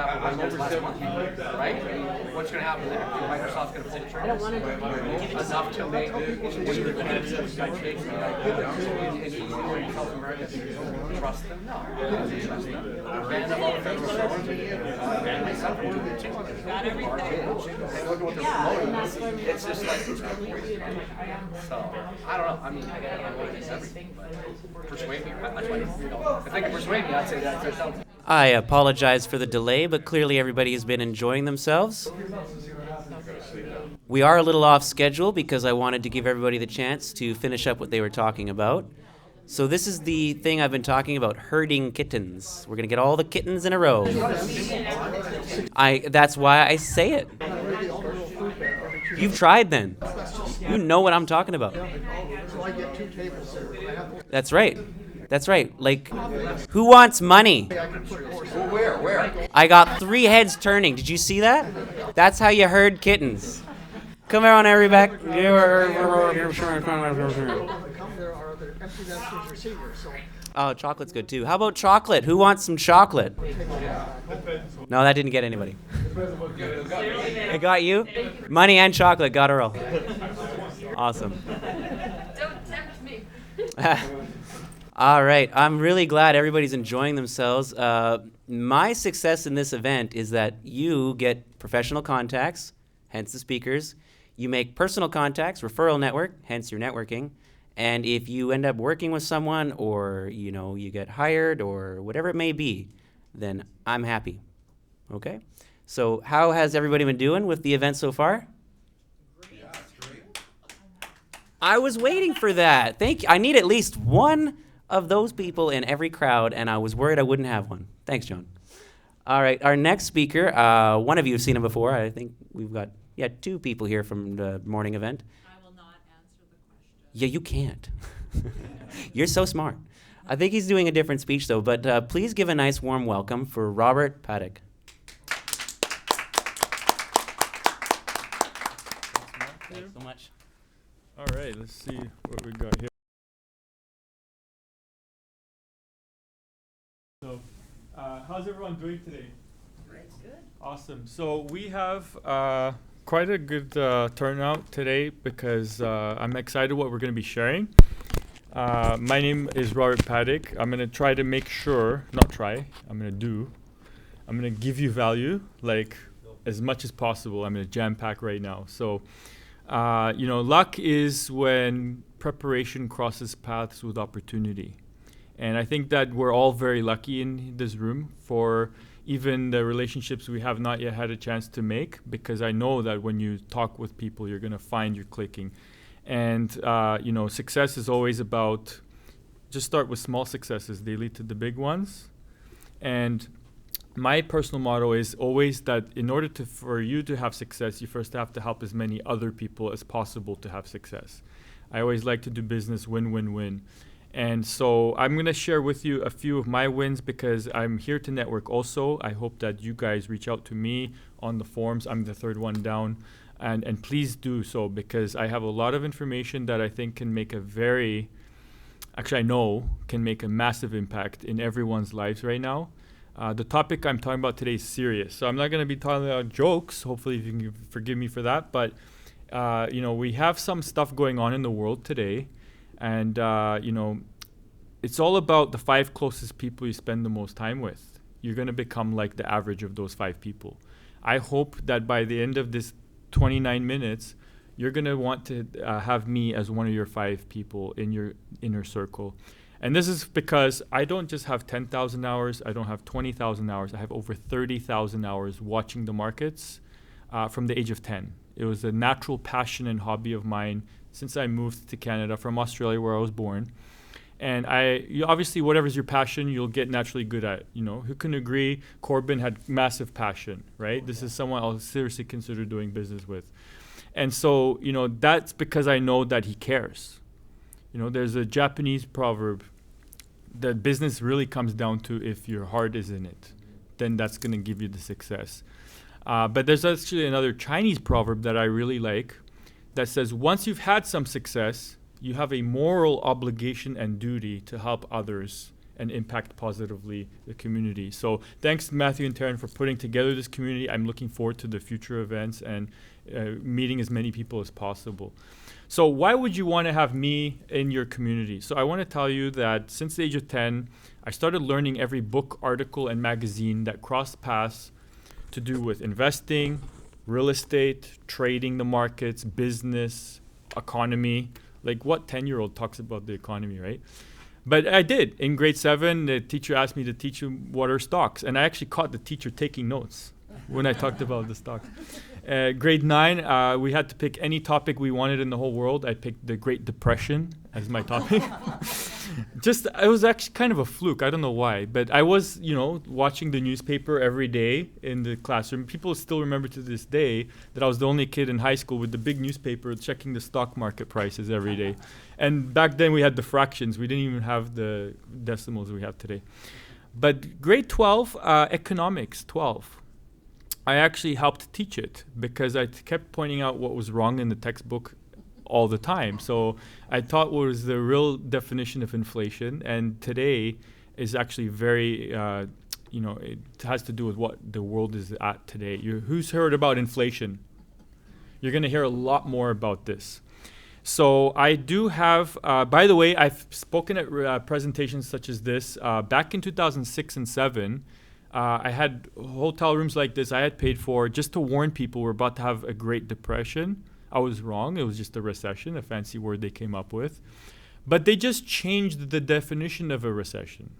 happened when you did last month, right? What's going to happen there? Microsoft's going to pull the trigger enough to make trust them? No. Ban them all the federal servers. Ban myself from doing it too. Got everything. Look at what they're promoting. It's just like, so, I don't know. I mean, I don't know it's everything, but persuade me. That's why, if they can persuade me, I'd say that. I apologize for the delay, but clearly everybody has been enjoying themselves. We are a little off schedule because I wanted to give everybody the chance to finish up what they were talking about. So this is the thing I've been talking about, herding kittens. We're going to get all the kittens in a row. That's why I say it. You've tried then. You know what I'm talking about. That's right. That's right. Like, who wants money? Where? I got 3 heads turning. Did you see that? That's how you herd kittens. Come here on, everybody. Oh, chocolate's good too. How about chocolate? Who wants some chocolate? No, that didn't get anybody. It got you? Money and chocolate got her all. Awesome. Don't tempt me. All right. I'm really glad everybody's enjoying themselves. My success in this event is that you get professional contacts, hence the speakers. You make personal contacts, referral network, hence your networking. And if you end up working with someone or, you get hired or whatever it may be, then I'm happy. Okay? So how has everybody been doing with the event so far? I was waiting for that. Thank you. I need at least one of those people in every crowd, and I was worried I wouldn't have one. Thanks, John. All right, our next speaker, one of you have seen him before. I think we've got 2 people here from the morning event. I will not answer the question. Yeah, you can't. You're so smart. I think he's doing a different speech, though, but please give a nice warm welcome for Robert Patyk. Thanks so much. All right, let's see what we got here. So, how's everyone doing today? Great. Good. Awesome. So we have quite a good turnout today because I'm excited what we're going to be sharing. My name is Robert Patyk. I'm going to try to make sure, not try, I'm going to give you value, like as much as possible. I'm going to jam pack right now. So, luck is when preparation crosses paths with opportunity. And I think that we're all very lucky in this room for even the relationships we have not yet had a chance to make, because I know that when you talk with people, you're going to find you're clicking. And, success is always about, just start with small successes. They lead to the big ones. And my personal motto is always that in order for you to have success, you first have to help as many other people as possible to have success. I always like to do business win-win-win. And so I'm going to share with you a few of my wins because I'm here to network also. I hope that you guys reach out to me on the forums. I'm the 3rd one down. And please do so because I have a lot of information that I think can make I know can make a massive impact in everyone's lives right now. The topic I'm talking about today is serious. So I'm not going to be talking about jokes. Hopefully you can forgive me for that. But, we have some stuff going on in the world today. And, it's all about the 5 closest people you spend the most time with. You're going to become like the average of those 5 people. I hope that by the end of this 29 minutes, you're going to want to have me as one of your 5 people in your inner circle. And this is because I don't just have 10,000 hours. I don't have 20,000 hours. I have over 30,000 hours watching the markets from the age of 10. It was a natural passion and hobby of mine since I moved to Canada from Australia, where I was born. And obviously, whatever's your passion, you'll get naturally good at. Who can agree? Corbin had massive passion, right? This is someone I'll seriously consider doing business with. And so, that's because I know that he cares. There's a Japanese proverb that business really comes down to if your heart is in it, then that's going to give you the success. But there's actually another Chinese proverb that I really like that says, once you've had some success, you have a moral obligation and duty to help others and impact positively the community. So thanks Matthew and Teryhn for putting together this community. I'm looking forward to the future events and meeting as many people as possible. So why would you want to have me in your community? So I want to tell you that since the age of 10, I started learning every book, article, and magazine that crossed paths to do with investing, real estate, trading the markets, business, economy. Like what 10-year-old talks about the economy, right? But I did. In grade 7, the teacher asked me to teach him what are stocks. And I actually caught the teacher taking notes when I talked about the stocks. Grade 9, we had to pick any topic we wanted in the whole world. I picked the Great Depression as my topic. It was actually kind of a fluke. I don't know why. But I was, watching the newspaper every day in the classroom. People still remember to this day that I was the only kid in high school with the big newspaper checking the stock market prices every day. And back then we had the fractions. We didn't even have the decimals we have today. But grade 12, economics 12. I actually helped teach it because I kept pointing out what was wrong in the textbook all the time. So I taught what was the real definition of inflation, and today is actually very, it has to do with what the world is at today. Who's heard about inflation? You're going to hear a lot more about this. So I do have, by the way, I've spoken at presentations such as this. Back in 2006 and 7, I had hotel rooms like this I had paid for just to warn people we're about to have a Great Depression. I was wrong. It was just a recession, a fancy word they came up with. But they just changed the definition of a recession.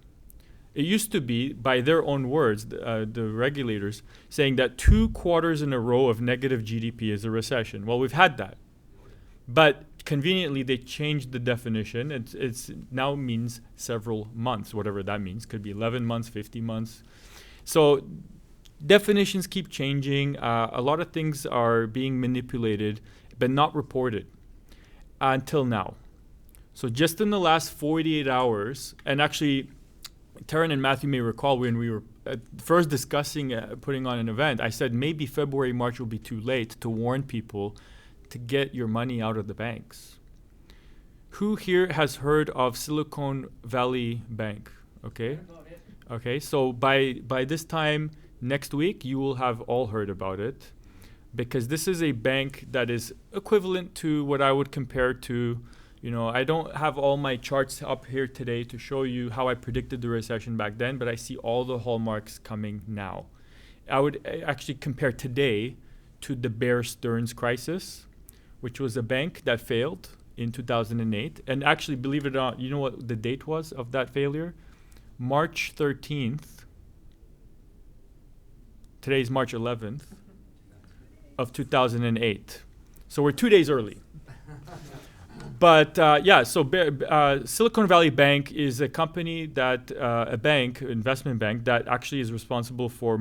It used to be, by their own words, the regulators, saying that 2 quarters in a row of negative GDP is a recession. Well, we've had that. But conveniently, they changed the definition. It's now means several months, whatever that means. Could be 11 months, 50 months. So definitions keep changing. A lot of things are being manipulated, but not reported until now. So just in the last 48 hours, and actually, Teryhn and Matthew may recall when we were first discussing putting on an event, I said maybe February, March will be too late to warn people to get your money out of the banks. Who here has heard of Silicon Valley Bank? Okay. Okay, so by this time next week, you will have all heard about it, because this is a bank that is equivalent to what I would compare to, I don't have all my charts up here today to show you how I predicted the recession back then, but I see all the hallmarks coming now. I would actually compare today to the Bear Stearns crisis, which was a bank that failed in 2008. And actually, believe it or not, you know what the date was of that failure? March 13th, today's March 11th, of 2008. So we're 2 days early. But Silicon Valley Bank is a company that, investment bank, that actually is responsible for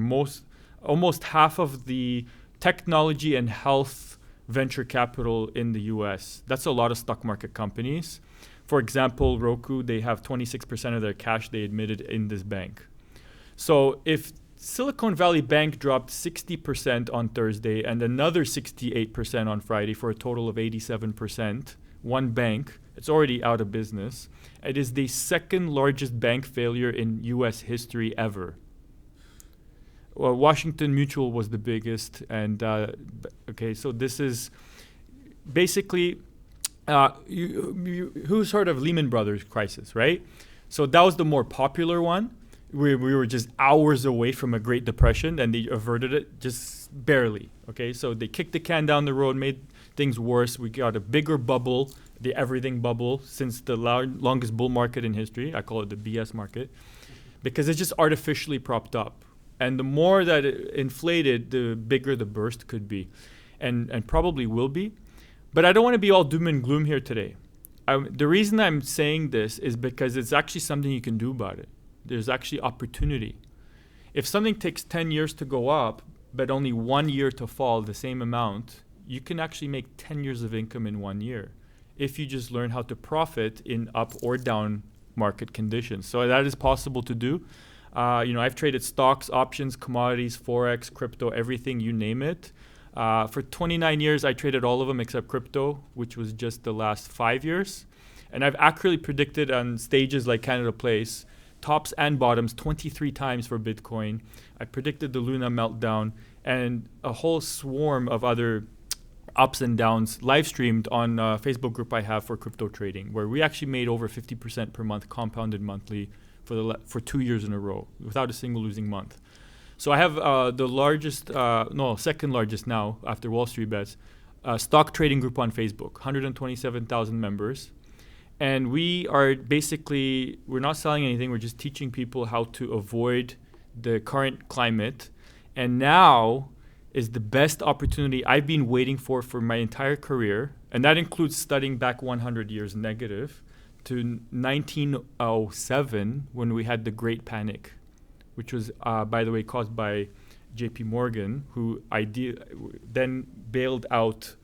almost half of the technology and health venture capital in the US. That's a lot of stock market companies. For example, Roku, they have 26% of their cash they admitted in this bank. So if Silicon Valley Bank dropped 60% on Thursday and another 68% on Friday for a total of 87%, one bank, it's already out of business. It is the second largest bank failure in US history ever. Well, Washington Mutual was the biggest. And so this is basically, who's heard of Lehman Brothers crisis, right? So that was the more popular one. We were just hours away from a Great Depression, and they averted it just barely. Okay, so they kicked the can down the road, made things worse. We got a bigger bubble, the everything bubble, since the longest bull market in history. I call it the BS market, because it's just artificially propped up. And the more that it inflated, the bigger the burst could be, and probably will be. But I don't want to be all doom and gloom here today. The reason I'm saying this is because it's actually something you can do about it. There's actually opportunity. If something takes 10 years to go up, but only 1 year to fall the same amount, you can actually make 10 years of income in 1 year if you just learn how to profit in up or down market conditions. So that is possible to do. I've traded stocks, options, commodities, Forex, crypto, everything, you name it. For 29 years, I traded all of them except crypto, which was just the last 5 years. And I've accurately predicted on stages like Canada Place tops and bottoms 23 times for Bitcoin. I predicted the Luna meltdown and a whole swarm of other ups and downs live streamed on a Facebook group I have for crypto trading, where we actually made over 50% per month compounded monthly for 2 years in a row without a single losing month. So I have the largest, second largest now after Wall Street Bets, stock trading group on Facebook, 127,000 members. And we are basically, we're not selling anything, we're just teaching people how to avoid the current climate. And now is the best opportunity I've been waiting for my entire career. And that includes studying back 100 years negative to 1907 when we had the Great Panic, which was, by the way, caused by JP Morgan, who then bailed out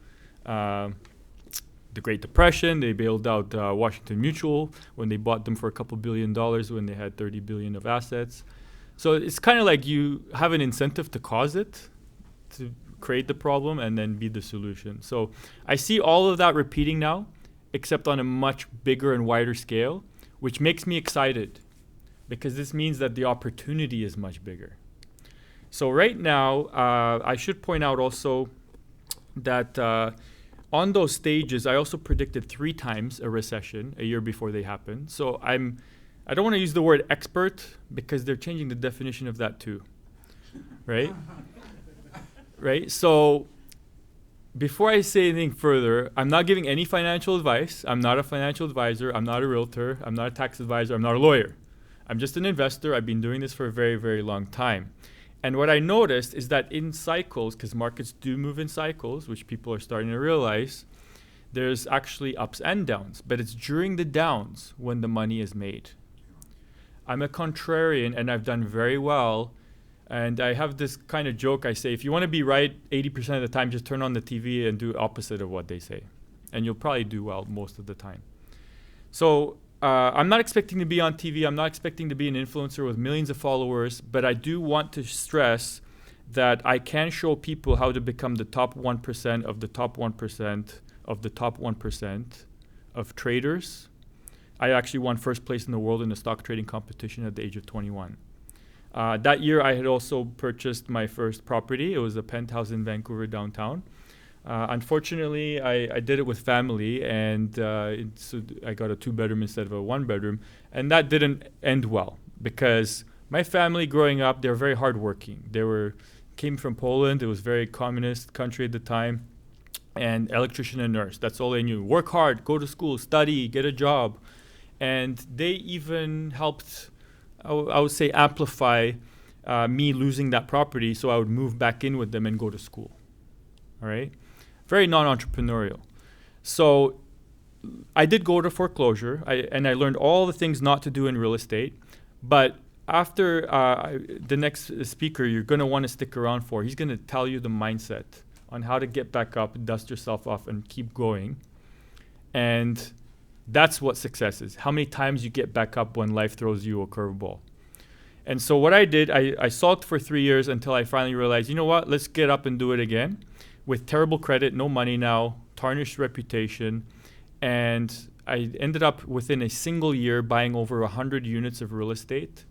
the Great Depression. They bailed out Washington Mutual when they bought them for a couple $1 billion when they had 30 billion of assets. So it's kind of like you have an incentive to cause it, to create the problem and then be the solution. So I see all of that repeating now, except on a much bigger and wider scale, which makes me excited because this means that the opportunity is much bigger. So right now, I should point out also that on those stages, I also predicted 3 times a recession a year before they happened. So I don't want to use the word expert because they're changing the definition of that too, right? Right? So before I say anything further, I'm not giving any financial advice. I'm not a financial advisor. I'm not a realtor. I'm not a tax advisor. I'm not a lawyer. I'm just an investor. I've been doing this for a very, very long time. And what I noticed is that in cycles, because markets do move in cycles, which people are starting to realize, there's actually ups and downs. But it's during the downs when the money is made. I'm a contrarian, and I've done very well. And I have this kind of joke. I say, if you want to be right 80% of the time, just turn on the TV and do opposite of what they say. And you'll probably do well most of the time. So I'm not expecting to be on TV. I'm not expecting to be an influencer with millions of followers. But I do want to stress that I can show people how to become the top 1% of the top 1% of the top 1% of traders. I actually won first place in the world in a stock trading competition at the age of 21. That year, I had also purchased my first property. It was a penthouse in Vancouver downtown. Unfortunately, I did it with family, and so I got a 2-bedroom instead of a 1-bedroom. And that didn't end well because my family growing up, they were very hardworking. Came from Poland. It was a very communist country at the time. And electrician and nurse, that's all they knew. Work hard, go to school, study, get a job. And they even helped, I would say, amplify me losing that property so I would move back in with them and go to school. All right? Very non-entrepreneurial. So I did go to foreclosure, and I learned all the things not to do in real estate. But after the next speaker you're going to want to stick around for, he's going to tell you the mindset on how to get back up, dust yourself off, and keep going. And that's what success is. How many times you get back up when life throws you a curveball. And so what I did, I sulked for 3 years until I finally realized, you know what, let's get up and do it again. With terrible credit, no money now, tarnished reputation. And I ended up within a single year buying over 100 units of real estate.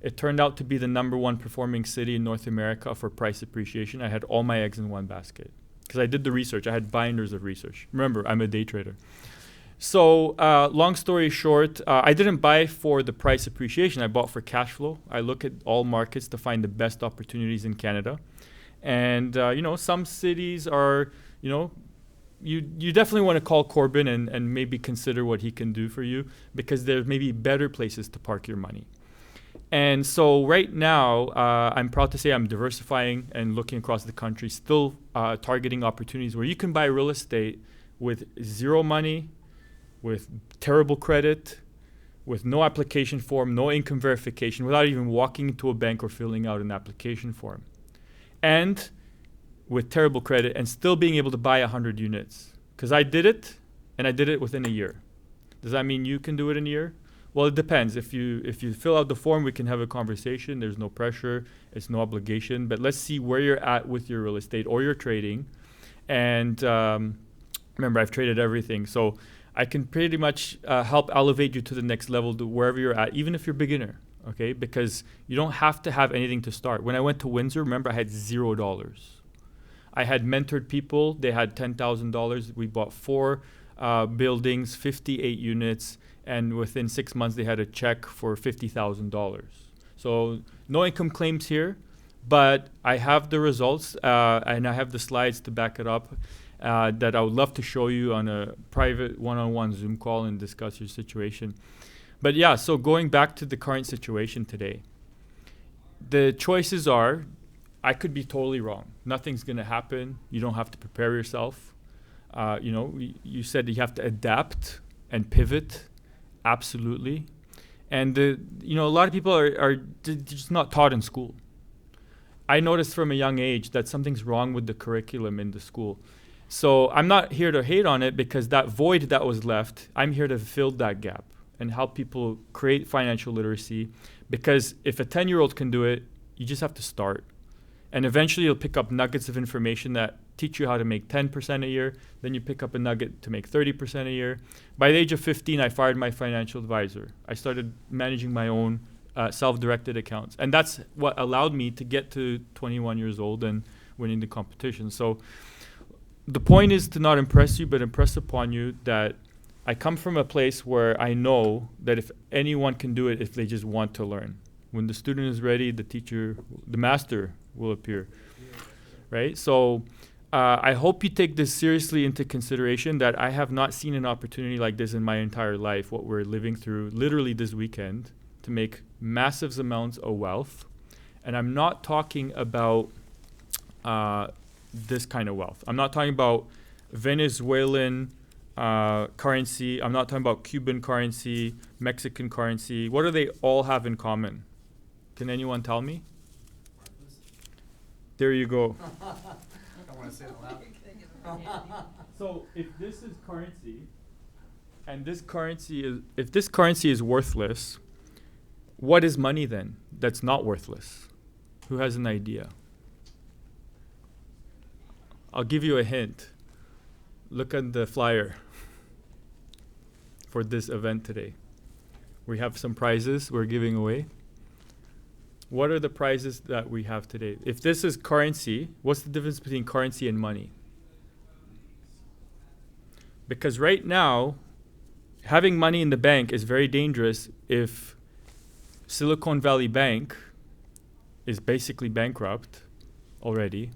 It turned out to be the #1 performing city in North America for price appreciation. I had all my eggs in one basket because I did the research. I had binders of research. Remember, I'm a day trader. So long story short, I didn't buy for the price appreciation. I bought for cash flow. I look at all markets to find the best opportunities in Canada. And, some cities are, you definitely want to call Corbyn and maybe consider what he can do for you because there may be better places to park your money. And so right now, I'm proud to say I'm diversifying and looking across the country, still targeting opportunities where you can buy real estate with zero money, with terrible credit, with no application form, no income verification, without even walking into a bank or filling out an application form. And with terrible credit and still being able to buy 100 units. Because I did it, and I did it within a year. Does that mean you can do it in a year? Well, it depends. If you fill out the form, we can have a conversation. There's no pressure. It's no obligation. But let's see where you're at with your real estate or your trading. And remember, I've traded everything. So I can pretty much help elevate you to the next level to wherever you're at, even if you're beginner, okay? Because you don't have to have anything to start. When I went to Windsor, remember I had $0. I had mentored people. They had $10,000. We bought 4 buildings, 58 units, and within 6 months they had a check for $50,000. So no income claims here, but I have the results and I have the slides to back it up that I would love to show you on a private one-on-one Zoom call and discuss your situation. But yeah, so going back to the current situation today, the choices are, I could be totally wrong. Nothing's going to happen. You don't have to prepare yourself. You said you have to adapt and pivot. Absolutely. And a lot of people are just not taught in school. I noticed from a young age that something's wrong with the curriculum in the school. So I'm not here to hate on it, because that void that was left, I'm here to fill that gap and help people create financial literacy. Because if a 10-year-old can do it, you just have to start. And eventually you'll pick up nuggets of information that teach you how to make 10% a year. Then you pick up a nugget to make 30% a year. By the age of 15, I fired my financial advisor. I started managing my own self-directed accounts. And that's what allowed me to get to 21 years old and winning the competition. So the point is to not impress you, but impress upon you that I come from a place where I know that if anyone can do it, if they just want to learn. When the student is ready, the master will appear, right? So I hope you take this seriously into consideration, that I have not seen an opportunity like this in my entire life, what we're living through literally this weekend, to make massive amounts of wealth. And I'm not talking about this kind of wealth. I'm not talking about Venezuelan currency. I'm not talking about Cuban currency, Mexican currency. What do they all have in common? Can anyone tell me? There you go. I want to say it loud. So if this is currency, and if this currency is worthless, what is money then that's not worthless? Who has an idea? I'll give you a hint. Look at the flyer for this event today. We have some prizes we're giving away. What are the prizes that we have today? If this is currency, what's the difference between currency and money? Because right now, having money in the bank is very dangerous if Silicon Valley Bank is basically bankrupt already,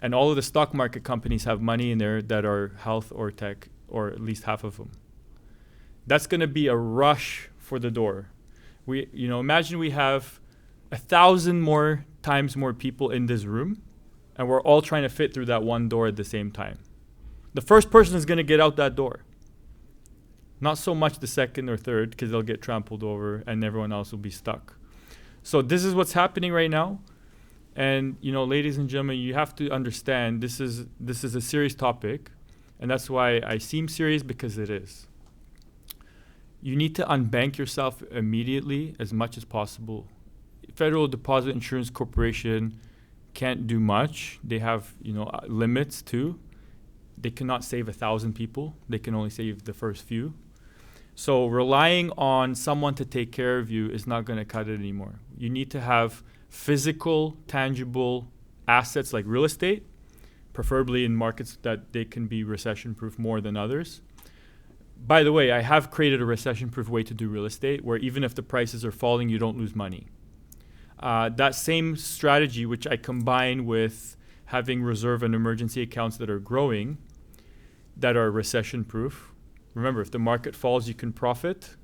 and all of the stock market companies have money in there that are health or tech, or at least half of them. That's going to be a rush for the door. Imagine we have 1,000 times more people in this room, and we're all trying to fit through that one door at the same time. The first person is going to get out that door. Not so much the second or third, because they'll get trampled over and everyone else will be stuck. So this is what's happening right now. And ladies and gentlemen, you have to understand this is a serious topic, and that's why I seem serious, because it is. You need to unbank yourself immediately as much as possible. Federal Deposit Insurance Corporation can't do much. They have limits too. They cannot save 1,000 people. They can only save the first few. So relying on someone to take care of you is not going to cut it anymore. You need to have physical, tangible assets like real estate, preferably in markets that they can be recession-proof more than others. By the way, I have created a recession-proof way to do real estate, where even if the prices are falling, you don't lose money. That same strategy, which I combine with having reserve and emergency accounts that are growing, that are recession-proof. Remember, if the market falls, you can profit.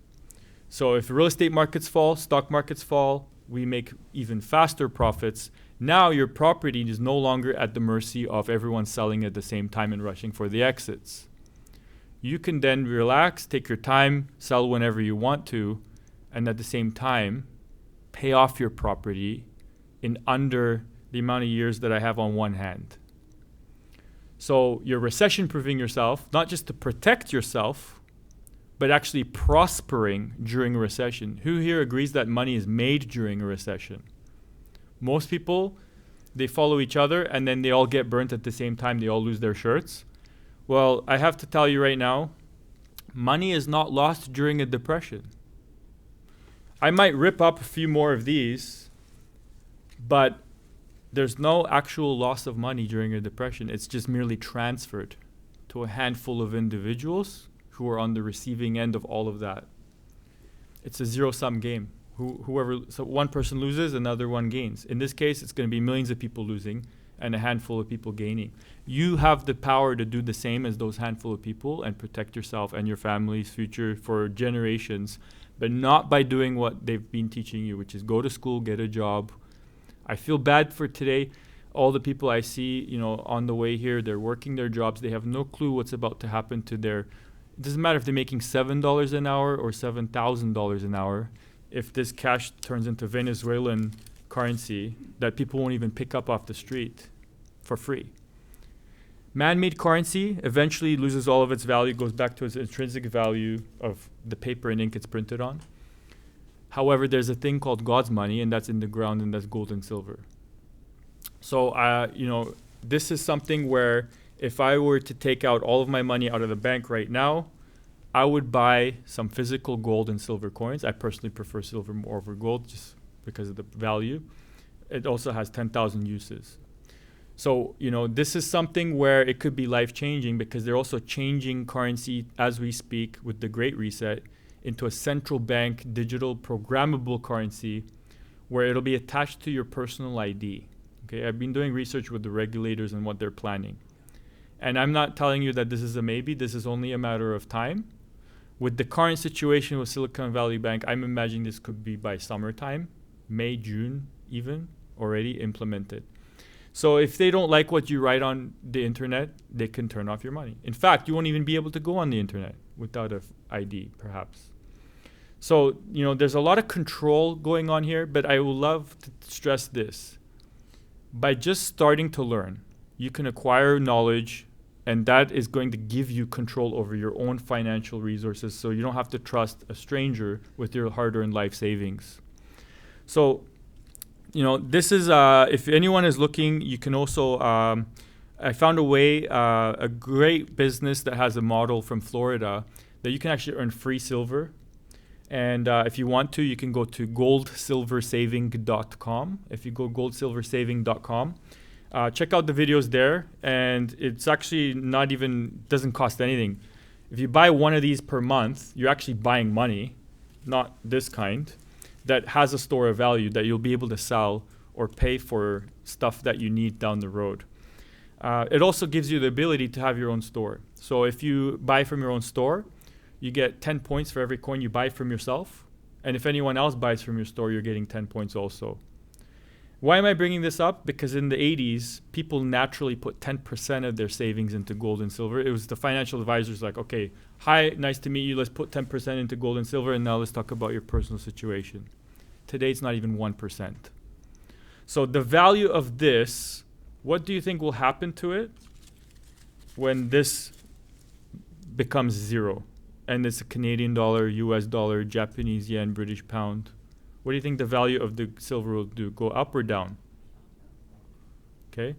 So if real estate markets fall, stock markets fall, we make even faster profits. Now your property is no longer at the mercy of everyone selling at the same time and rushing for the exits. You can then relax, take your time, sell whenever you want to, and at the same time, pay off your property in under the amount of years that I have on one hand. So you're recession-proofing yourself, not just to protect yourself, but actually prospering during a recession. Who here agrees that money is made during a recession? Most people, they follow each other and then they all get burnt at the same time. They all lose their shirts. Well, I have to tell you right now, Money is not lost during a depression. I might rip up a few more of these, but there's no actual loss of money during a depression. It's just merely transferred to a handful of individuals who are on the receiving end of all of that. It's a zero-sum game. So one person loses, another one gains. In this case, it's going to be millions of people losing and a handful of people gaining. You have the power to do the same as those handful of people and protect yourself and your family's future for generations, but not by doing what they've been teaching you, which is go to school, get a job. I feel bad for today. All the people I see, on the way here, they're working their jobs. They have no clue what's about to happen to it doesn't matter if they're making $7 an hour or $7,000 an hour. If this cash turns into Venezuelan currency that people won't even pick up off the street for free. Man-made currency eventually loses all of its value, goes back to its intrinsic value of the paper and ink it's printed on. However, there's a thing called God's money, and that's in the ground, and that's gold and silver. So, this is something where if I were to take out all of my money out of the bank right now, I would buy some physical gold and silver coins. I personally prefer silver more over gold just because of the value. It also has 10,000 uses. So, this is something where it could be life-changing because they're also changing currency as we speak with the Great Reset into a central bank digital programmable currency where it'll be attached to your personal ID. Okay, I've been doing research with the regulators and what they're planning. And I'm not telling you that this is a maybe, this is only a matter of time. With the current situation with Silicon Valley Bank, I'm imagining this could be by summertime, May, June even, already implemented. So if they don't like what you write on the internet, they can turn off your money. In fact, you won't even be able to go on the internet without an ID, perhaps. So, there's a lot of control going on here, but I would love to stress this. By just starting to learn, you can acquire knowledge, and that is going to give you control over your own financial resources, so you don't have to trust a stranger with your hard-earned life savings. So, this is, if anyone is looking, you can also, I found a great business that has a model from Florida that you can actually earn free silver. And if you want to, you can go to goldsilversaving.com. If you go goldsilversaving.com, check out the videos there. And it's actually doesn't cost anything. If you buy one of these per month, you're actually buying money, not this kind, that has a store of value that you'll be able to sell or pay for stuff that you need down the road. It also gives you the ability to have your own store. So if you buy from your own store, you get 10 points for every coin you buy from yourself. And if anyone else buys from your store, you're getting 10 points also. Why am I bringing this up? Because in the 80s, people naturally put 10% of their savings into gold and silver. It was the financial advisors like, okay, hi, nice to meet you. Let's put 10% into gold and silver, and now let's talk about your personal situation. Today, it's not even 1%. So the value of this, what do you think will happen to it when this becomes zero? And it's a Canadian dollar, US dollar, Japanese yen, British pound. What do you think the value of the silver will do? Go up or down? Okay.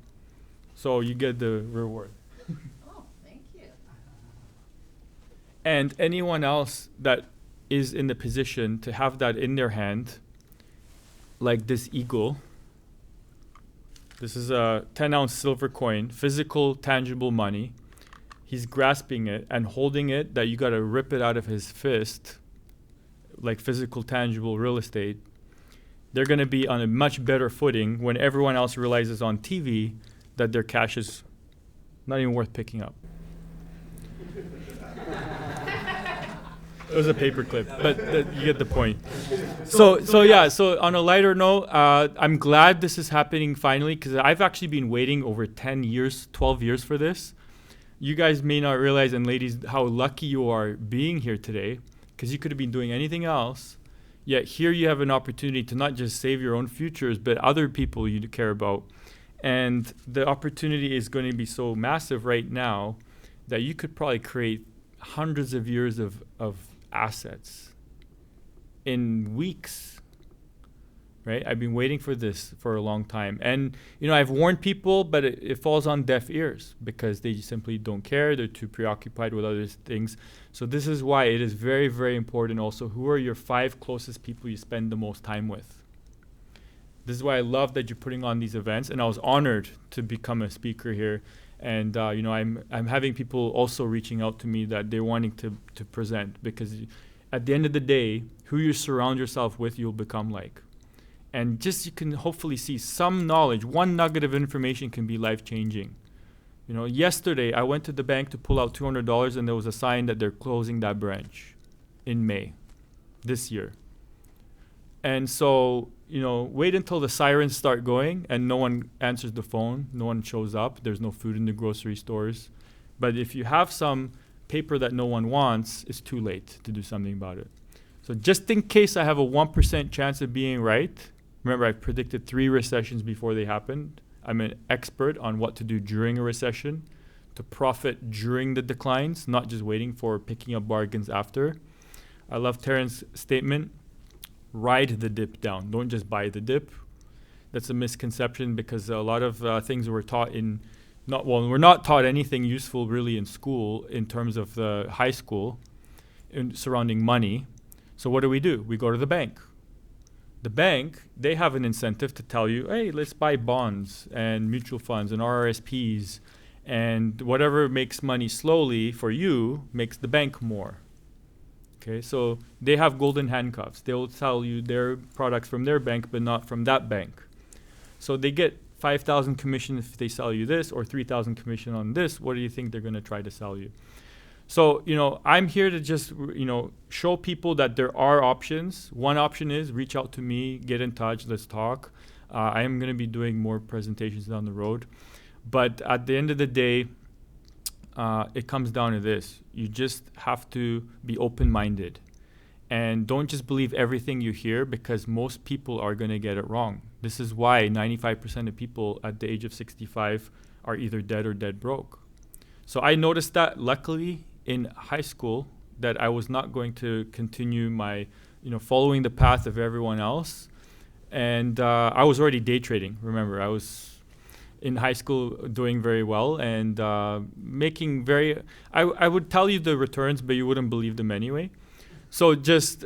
So you get the reward. Oh, thank you. And anyone else that is in the position to have that in their hand, like this eagle, this is a 10-ounce silver coin, physical, tangible money. He's grasping it and holding it that you got to rip it out of his fist, like physical, tangible real estate. They're going to be on a much better footing when everyone else realizes on TV that their cash is not even worth picking up. It was a paper clip, but you get the point. So on a lighter note, I'm glad this is happening finally because I've actually been waiting over 10 years, 12 years for this. You guys may not realize, and ladies, how lucky you are being here today because you could have been doing anything else. Yet here you have an opportunity to not just save your own futures, but other people you care about. And the opportunity is going to be so massive right now that you could probably create hundreds of years of assets in weeks. right? I've been waiting for this for a long time. And, I've warned people, but it falls on deaf ears because they simply don't care. They're too preoccupied with other things. So this is why it is very, very important also, who are your 5 closest people you spend the most time with? This is why I love that you're putting on these events, and I was honored to become a speaker here. And I'm having people also reaching out to me that they're wanting to present, because at the end of the day, who you surround yourself with, you'll become like. And just you can hopefully see some knowledge. One nugget of information can be life-changing. Yesterday I went to the bank to pull out $200, and there was a sign that they're closing that branch in May this year. And so, wait until the sirens start going and no one answers the phone, no one shows up, there's no food in the grocery stores. But if you have some paper that no one wants, it's too late to do something about it. So just in case I have a 1% chance of being right, remember I predicted 3 recessions before they happened. I'm an expert on what to do during a recession to profit during the declines, not just waiting for picking up bargains after. I love Teryn's statement. Ride the dip down. Don't just buy the dip. That's a misconception, because a lot of things we're taught we're not taught anything useful really in school in terms of the high school surrounding money. So what do? We go to the bank. The bank, they have an incentive to tell you, hey, let's buy bonds and mutual funds and RRSPs, and whatever makes money slowly for you makes the bank more. Okay, so they have golden handcuffs. They'll sell you their products from their bank, but not from that bank. So they get 5,000 commission if they sell you this, or 3,000 commission on this. What do you think they're going to try to sell you? So, I'm here to just, show people that there are options. One option is reach out to me, get in touch, let's talk. I am going to be doing more presentations down the road. But at the end of the day, it comes down to this. You just have to be open-minded. And don't just believe everything you hear, because most people are going to get it wrong. This is why 95% of people at the age of 65 are either dead or dead broke. So I noticed that, luckily, in high school, that I was not going to continue my, following the path of everyone else. And I was already day trading. Remember, I was in high school doing very well and making I would tell you the returns, but you wouldn't believe them anyway. So just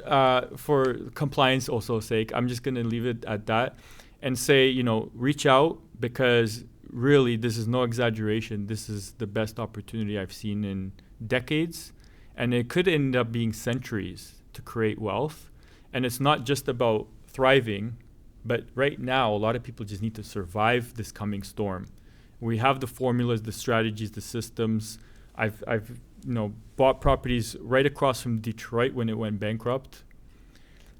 for compliance also sake, I'm just going to leave it at that and say, reach out, because really this is no exaggeration. This is the best opportunity I've seen in decades, and it could end up being centuries to create wealth. And it's not just about thriving, but right now a lot of people just need to survive this coming storm. We have the formulas, the strategies, the systems. I've bought properties right across from Detroit when it went bankrupt,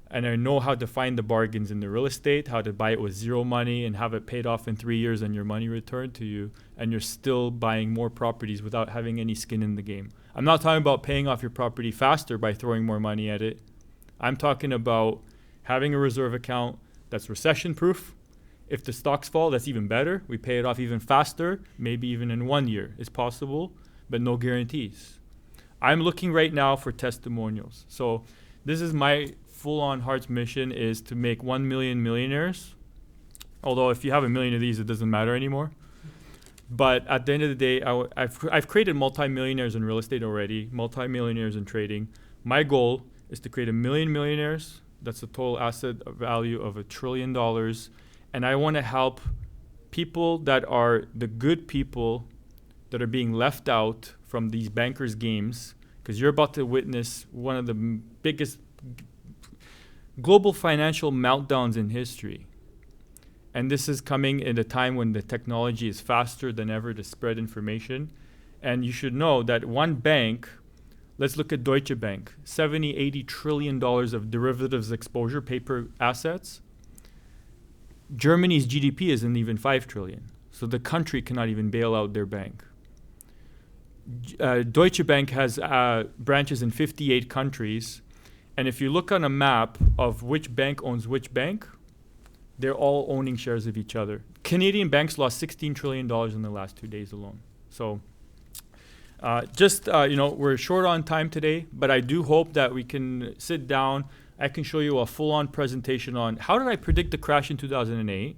and I know how to find the bargains in the real estate, how to buy it with zero money and have it paid off in 3 years and your money returned to you, and you're still buying more properties without having any skin in the game. I'm not talking about paying off your property faster by throwing more money at it. I'm talking about having a reserve account that's recession proof. If the stocks fall, that's even better. We pay it off even faster, maybe even in 1 year. It's possible, but no guarantees. I'm looking right now for testimonials. So this is my full-on heart's mission, is to make 1 million millionaires. Although if you have 1 million of these, it doesn't matter anymore. But at the end of the day, I've created multi-millionaires in real estate already, multi-millionaires in trading. My goal is to create 1 million millionaires. That's a total asset value of $1 trillion. And I want to help people that are the good people that are being left out from these bankers' games, because you're about to witness one of the biggest global financial meltdowns in history. And this is coming in a time when the technology is faster than ever to spread information. And you should know that one bank, let's look at Deutsche Bank, $80 trillion of derivatives exposure, paper assets. Germany's GDP isn't even 5 trillion. So the country cannot even bail out their bank. Deutsche Bank has branches in 58 countries. And if you look on a map of which bank owns which bank, they're all owning shares of each other. Canadian banks lost $16 trillion in the last 2 days alone. So we're short on time today, but I do hope that we can sit down, I can show you a full-on presentation on how did I predict the crash in 2008?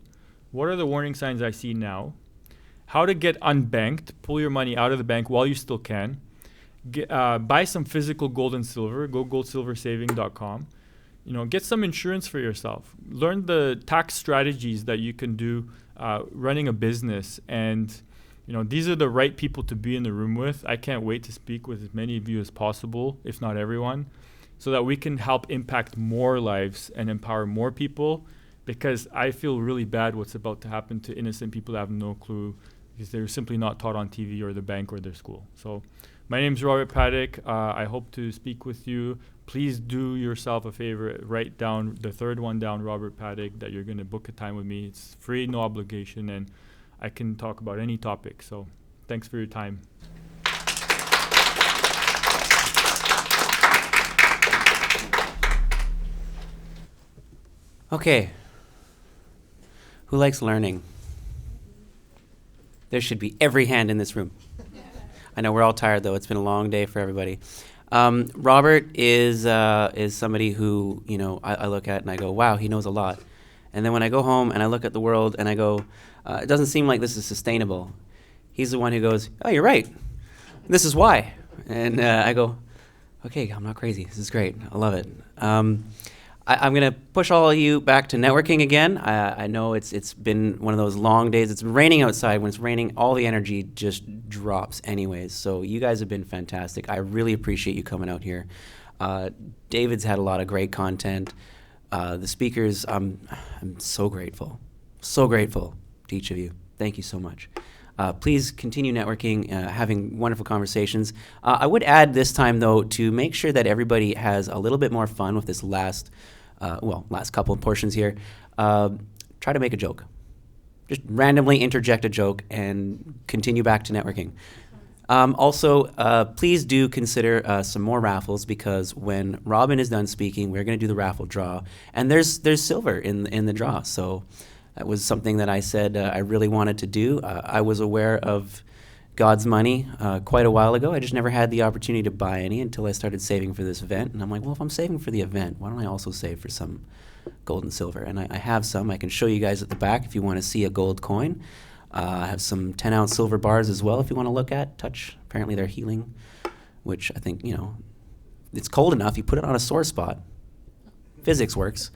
What are the warning signs I see now? How to get unbanked, pull your money out of the bank while you still can. Buy some physical gold and silver, go goldsilversaving.com. Get some insurance for yourself. Learn the tax strategies that you can do running a business. And these are the right people to be in the room with. I can't wait to speak with as many of you as possible, if not everyone, so that we can help impact more lives and empower more people, because I feel really bad what's about to happen to innocent people that have no clue, because they're simply not taught on TV or the bank or their school. So my name's Robert Patyk. I hope to speak with you. Please do yourself a favor, write down the third one down, Robert Patyk, that you're going to book a time with me. It's free, no obligation, and I can talk about any topic. So thanks for your time. Okay. Who likes learning? There should be every hand in this room. I know we're all tired, though. It's been a long day for everybody. Robert is somebody who, I look at and I go, wow, he knows a lot. And then when I go home and I look at the world and I go, it doesn't seem like this is sustainable. He's the one who goes, oh, you're right. This is why. And I go, okay, I'm not crazy. This is great. I love it. I'm going to push all of you back to networking again. I know it's been one of those long days. It's been raining outside. When it's raining, all the energy just drops anyways. So you guys have been fantastic. I really appreciate you coming out here. David's had a lot of great content. The speakers, I'm so grateful. So grateful to each of you. Thank you so much. Please continue networking, having wonderful conversations. I would add this time, though, to make sure that everybody has a little bit more fun with this last couple of portions here. Try to make a joke. Just randomly interject a joke and continue back to networking. Also, please do consider some more raffles, because when Robin is done speaking, we're going to do the raffle draw. And there's silver in the draw. So that was something that I said I really wanted to do. I was aware of God's money quite a while ago. I just never had the opportunity to buy any until I started saving for this event. And I'm like, well, if I'm saving for the event, why don't I also save for some gold and silver? And I have some. I can show you guys at the back if you want to see a gold coin. I have some 10-ounce silver bars as well if you want to look at, touch. Apparently they're healing, which I think, it's cold enough. You put it on a sore spot. Physics works.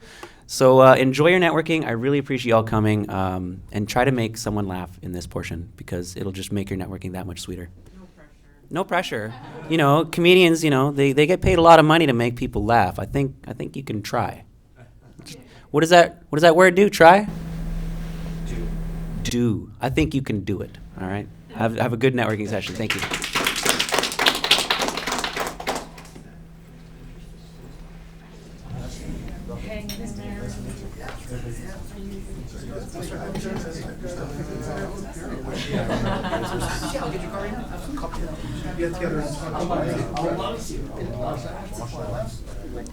So enjoy your networking. I really appreciate y'all coming, and try to make someone laugh in this portion, because it'll just make your networking that much sweeter. No pressure. Comedians, they get paid a lot of money to make people laugh. I think you can try. What does that word do? Try? Do. I think you can do it. All right? Have a good networking session. Thank you.